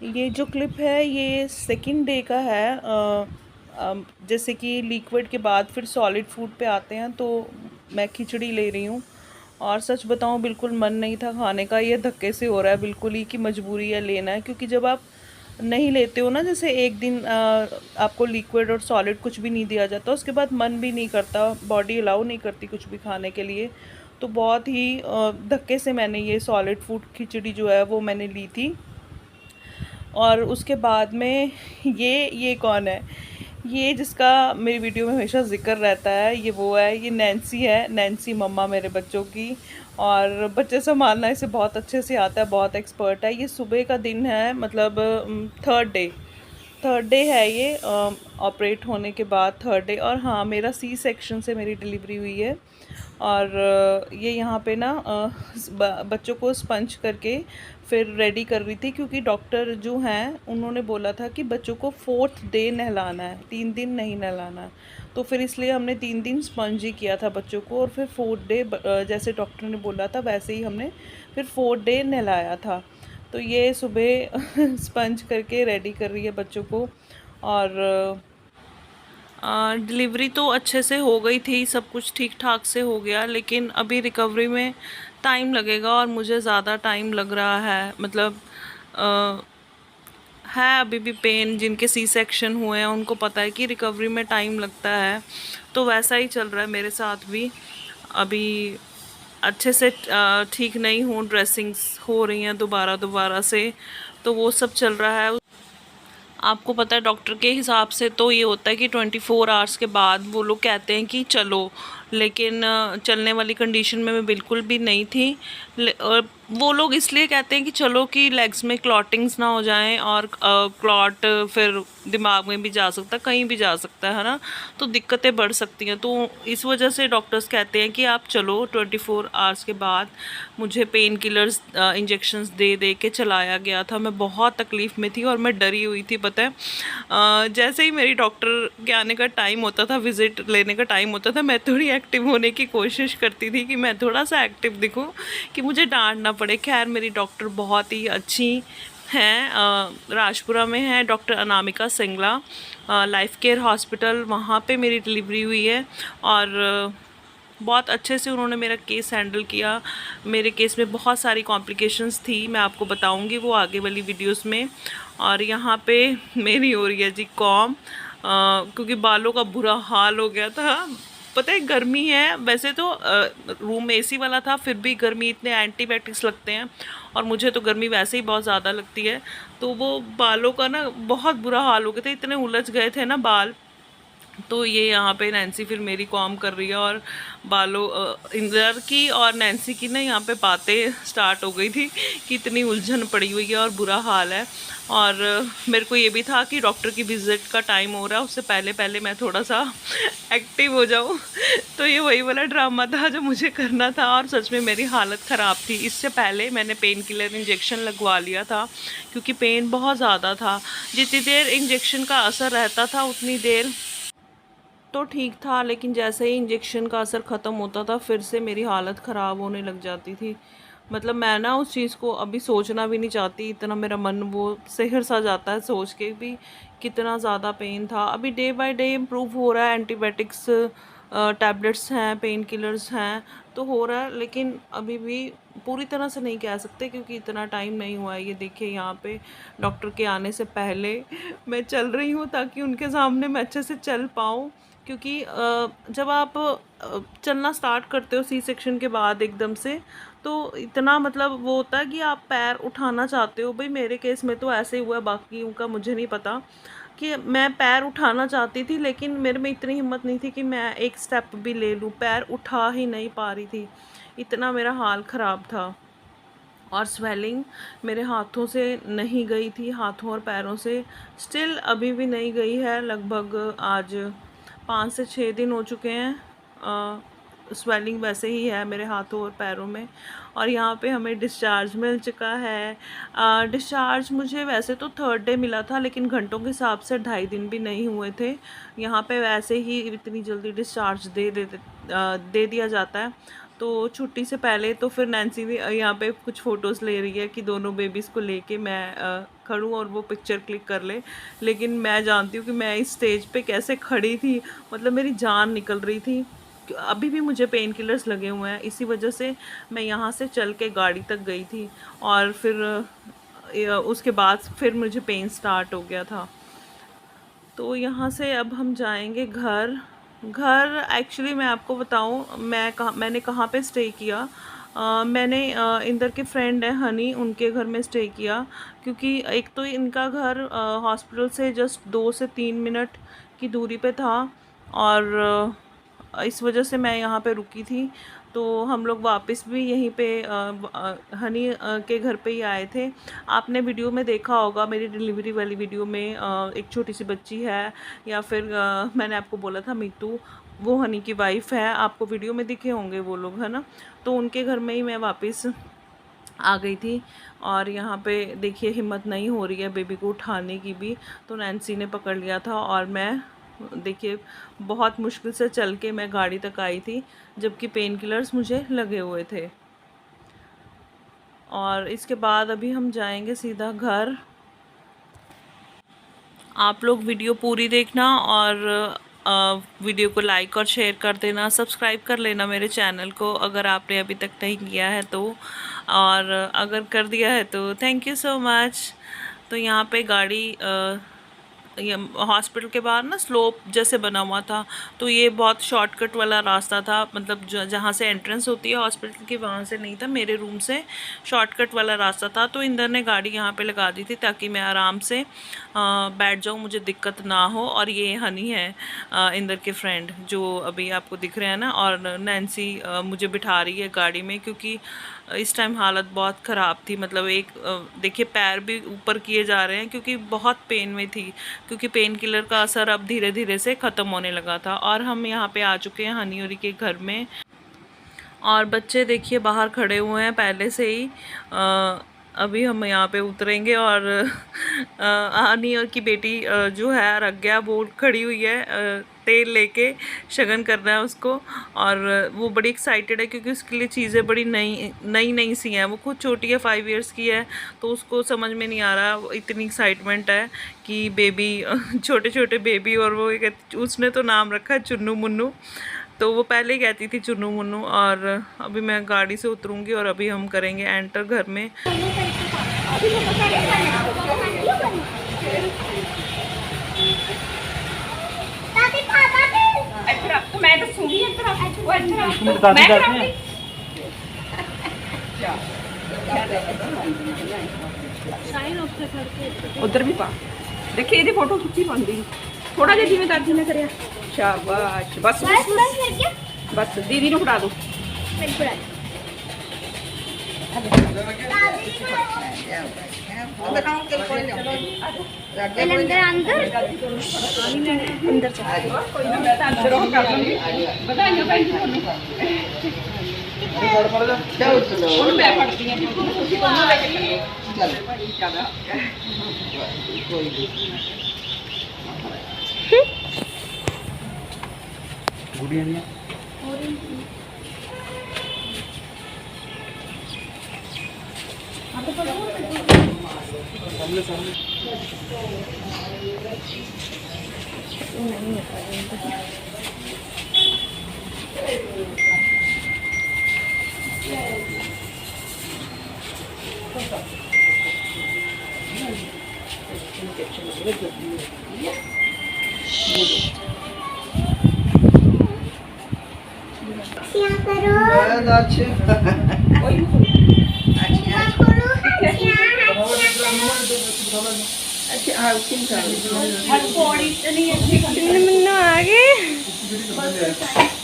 ये जो क्लिप है ये सेकंड डे का है। जैसे कि लिक्विड के बाद फिर सॉलिड फूड पे आते हैं, तो मैं खिचड़ी ले रही हूँ। और सच बताऊँ बिल्कुल मन नहीं था खाने का, ये धक्के से हो रहा है बिल्कुल ही कि मजबूरी है लेना है। क्योंकि जब आप नहीं लेते हो ना, जैसे एक दिन आपको लिक्विड और सॉलिड कुछ भी नहीं दिया जाता, उसके बाद मन भी नहीं करता, बॉडी अलाउ नहीं करती कुछ भी खाने के लिए। तो बहुत ही धक्के से मैंने ये सॉलिड फूड खिचड़ी जो है वो मैंने ली थी। और उसके बाद में ये कौन है, ये जिसका मेरी वीडियो में हमेशा ज़िक्र रहता है, ये वो है, ये नैन्सी है, नैन्सी मम्मा मेरे बच्चों की। और बच्चे संभालना इसे बहुत अच्छे से आता है, बहुत एक्सपर्ट है। ये सुबह का दिन है, मतलब थर्ड डे है ये ऑपरेट होने के बाद, थर्ड डे। और हाँ, मेरा सी सेक्शन से मेरी डिलीवरी हुई है। और ये यहाँ पे ना बच्चों को स्पंज करके फिर रेडी कर रही थी, क्योंकि डॉक्टर जो हैं उन्होंने बोला था कि बच्चों को फोर्थ डे नहलाना है, 3 दिन नहीं नहलाना है। तो फिर इसलिए हमने 3 दिन स्पंज ही किया था बच्चों को, और फिर फोर्थ डे जैसे डॉक्टर ने बोला था वैसे ही हमने फिर फोर्थ डे नहलाया था। तो ये सुबह स्पंज करके रेडी कर रही है बच्चों को। और डिलीवरी तो अच्छे से हो गई थी, सब कुछ ठीक ठाक से हो गया, लेकिन अभी रिकवरी में टाइम लगेगा और मुझे ज़्यादा टाइम लग रहा है। मतलब अ, है अभी भी पेन, जिनके सी सेक्शन हुए हैं उनको पता है कि रिकवरी में टाइम लगता है। तो वैसा ही चल रहा है मेरे साथ भी। अभी अच्छे से ठीक नहीं हूँ, ड्रेसिंग्स हो रही हैं दोबारा दोबारा से, तो वो सब चल रहा है। आपको पता है डॉक्टर के हिसाब से तो ये होता है कि 24 आवर्स के बाद वो लोग कहते हैं कि चलो, लेकिन चलने वाली कंडीशन में मैं बिल्कुल भी नहीं थी। और वो लोग इसलिए कहते हैं कि चलो कि लेग्स में क्लॉटिंग्स ना हो जाएं, और क्लॉट फिर दिमाग में भी जा सकता है, कहीं भी जा सकता है ना, तो दिक्कतें बढ़ सकती हैं। तो इस वजह से डॉक्टर्स कहते हैं कि आप चलो। 24 आवर्स के बाद मुझे पेन किलर्स इंजेक्शंस दे दे के चलाया गया था। मैं बहुत तकलीफ़ में थी और मैं डरी हुई थी, पता है। जैसे ही मेरी डॉक्टर के आने का टाइम होता था, विज़िट लेने का टाइम होता था, मैं थोड़ी एक्टिव होने की कोशिश करती थी कि मैं थोड़ा सा एक्टिव दिखूं, कि मुझे डांट ना पड़े। खैर मेरी डॉक्टर बहुत ही अच्छी हैं, राजपुरा में है doctor Anamika Singla, life care hospital, वहाँ पे मेरी डिलीवरी हुई है। और बहुत अच्छे से उन्होंने मेरा केस हैंडल किया। मेरे केस में बहुत सारी कॉम्प्लिकेशंस थी, मैं आपको बताऊंगी वो आगे वाली वीडियोस में। और यहाँ पे मेरी हो रही है जी कॉम, क्योंकि बालों का बुरा हाल हो गया था। पता है गर्मी है, वैसे तो रूम में एसी वाला था, फिर भी गर्मी, इतने एंटीबायोटिक्स लगते हैं और मुझे तो गर्मी वैसे ही बहुत ज़्यादा लगती है। तो वो बालों का ना बहुत बुरा हाल हो गया था, इतने उलझ गए थे ना बाल। तो ये यहाँ पे नैन्सी फिर मेरी कॉम कर रही है, और बालों इंदर की और नैन्सी की ना यहाँ पे बातें स्टार्ट हो गई थी कि इतनी उलझन पड़ी हुई है और बुरा हाल है। और मेरे को ये भी था कि डॉक्टर की विज़िट का टाइम हो रहा है, उससे पहले पहले मैं थोड़ा सा एक्टिव हो जाऊँ। तो ये वही वाला ड्रामा था जो मुझे करना था, और सच में मेरी हालत ख़राब थी। इससे पहले मैंने पेन किलर इंजेक्शन लगवा लिया था, क्योंकि पेन बहुत ज़्यादा था। जितनी देर इंजेक्शन का असर रहता था उतनी देर तो ठीक था, लेकिन जैसे ही इंजेक्शन का असर ख़त्म होता था फिर से मेरी हालत ख़राब होने लग जाती थी। मतलब मैं ना उस चीज़ को अभी सोचना भी नहीं चाहती, इतना मेरा मन वो सिहर सा जाता है सोच के भी, कितना ज़्यादा पेन था। अभी डे बाय डे इम्प्रूव हो रहा है, एंटीबायोटिक्स टैबलेट्स हैं, पेन किलर्स हैं, तो हो रहा है। लेकिन अभी भी पूरी तरह से नहीं कह सकते, क्योंकि इतना टाइम नहीं हुआ है। ये देखिए यहाँ पे डॉक्टर के आने से पहले मैं चल रही हूँ, ताकि उनके सामने मैं अच्छे से चल पाऊँ। क्योंकि जब आप चलना स्टार्ट करते हो सी सेक्शन के बाद एकदम से, तो इतना मतलब वो होता है कि आप पैर उठाना चाहते हो। भाई मेरे केस में तो ऐसे ही हुआ, बाकियों का मुझे नहीं पता, कि मैं पैर उठाना चाहती थी लेकिन मेरे में इतनी हिम्मत नहीं थी कि मैं एक स्टेप भी ले लूँ, पैर उठा ही नहीं पा रही थी, इतना मेरा हाल ख़राब था। और स्वेलिंग मेरे हाथों से नहीं गई थी, हाथों और पैरों से स्टिल अभी भी नहीं गई है। लगभग आज 5 से 6 दिन हो चुके हैं, स्वेलिंग वैसे ही है मेरे हाथों और पैरों में। और यहाँ पे हमें डिस्चार्ज मिल चुका है। डिस्चार्ज मुझे वैसे तो थर्ड डे मिला था, लेकिन घंटों के हिसाब से 2.5 दिन भी नहीं हुए थे। यहाँ पे वैसे ही इतनी जल्दी डिस्चार्ज दे दिया जाता है। तो छुट्टी से पहले तो फिर नैन्सी भी यहाँ पे कुछ फ़ोटोज़ ले रही है कि दोनों बेबीज़ को लेके मैं खड़ूँ और वो पिक्चर क्लिक कर ले। लेकिन मैं जानती हूँ कि मैं इस स्टेज पे कैसे खड़ी थी, मतलब मेरी जान निकल रही थी। अभी भी मुझे पेन किलर्स लगे हुए हैं, इसी वजह से मैं यहाँ से चल के गाड़ी तक गई थी और फिर उसके बाद फिर मुझे पेन स्टार्ट हो गया था। तो यहाँ से अब हम जाएंगे घर। घर एक्चुअली मैं आपको बताऊँ मैंने कहाँ पे स्टे किया। मैंने इंदर के फ्रेंड है हनी, उनके घर में स्टे किया, क्योंकि एक तो इनका घर हॉस्पिटल से जस्ट 2 से 3 मिनट की दूरी पे था और इस वजह से मैं यहाँ पे रुकी थी। तो हम लोग वापस भी यहीं पे हनी के घर पे ही आए थे। आपने वीडियो में देखा होगा, मेरी डिलीवरी वाली वीडियो में एक छोटी सी बच्ची है, या फिर मैंने आपको बोला था मीतू, वो हनी की वाइफ है, आपको वीडियो में दिखे होंगे वो लोग, है ना। तो उनके घर में ही मैं वापस आ गई थी। और यहाँ पे देखिए हिम्मत नहीं हो रही है बेबी को उठाने की भी, तो नैन्सी ने पकड़ लिया था और मैं देखिए बहुत मुश्किल से चल के मैं गाड़ी तक आई थी, जबकि पेन किलर्स मुझे लगे हुए थे। और इसके बाद अभी हम जाएंगे सीधा घर। आप लोग वीडियो पूरी देखना और वीडियो को लाइक और शेयर कर देना, सब्सक्राइब कर लेना मेरे चैनल को अगर आपने अभी तक नहीं किया है तो, और अगर कर दिया है तो थैंक यू सो मच। तो यहाँ पे गाड़ी ये हॉस्पिटल के बाहर ना स्लोप जैसे बना हुआ था, तो ये बहुत शॉर्टकट वाला रास्ता था, मतलब जहाँ से एंट्रेंस होती है हॉस्पिटल की वहाँ से नहीं था, मेरे रूम से शॉर्टकट वाला रास्ता था। तो इंदर ने गाड़ी यहाँ पे लगा दी थी ताकि मैं आराम से बैठ जाऊँ, मुझे दिक्कत ना हो। और ये हनी है इंदर के फ्रेंड जो अभी आपको दिख रहे हैं ना, और नैन्सी मुझे बिठा रही है गाड़ी में, क्योंकि इस टाइम हालत बहुत ख़राब थी। मतलब एक देखिए पैर भी ऊपर किए जा रहे हैं क्योंकि बहुत पेन में थी, क्योंकि पेन किलर का असर अब धीरे धीरे से ख़त्म होने लगा था। और हम यहाँ पे आ चुके हैं हनी औरी के घर में, और बच्चे देखिए बाहर खड़े हुए हैं पहले से ही। अभी हम यहाँ पे उतरेंगे और हनी और की बेटी जो है रज्ञा, वो खड़ी हुई है तेल लेके, शगन कर रहा है उसको, और वो बड़ी एक्साइटेड है क्योंकि उसके लिए चीज़ें बड़ी नई सी हैं। वो खुद छोटी है, 5 इयर्स की है, तो उसको समझ में नहीं आ रहा, इतनी एक्साइटमेंट है कि बेबी छोटे छोटे बेबी। और वो उसने तो नाम रखा है चुन्नू मुन्नू, तो वो पहले ही कहती थी चुन्नू मुन्नू। और अभी मैं गाड़ी से उतरूँगी और अभी हम करेंगे एंटर घर में। तो मैं तो सूंगी उधर भी पा देखिए, ये फोटो खिंची पाती थोड़ा जिहा जिवें दादी ने करिया। शाबाश, बस बस दीदी नूं फड़ा दो। गुड़िया नहीं सामने सामने अच्छा,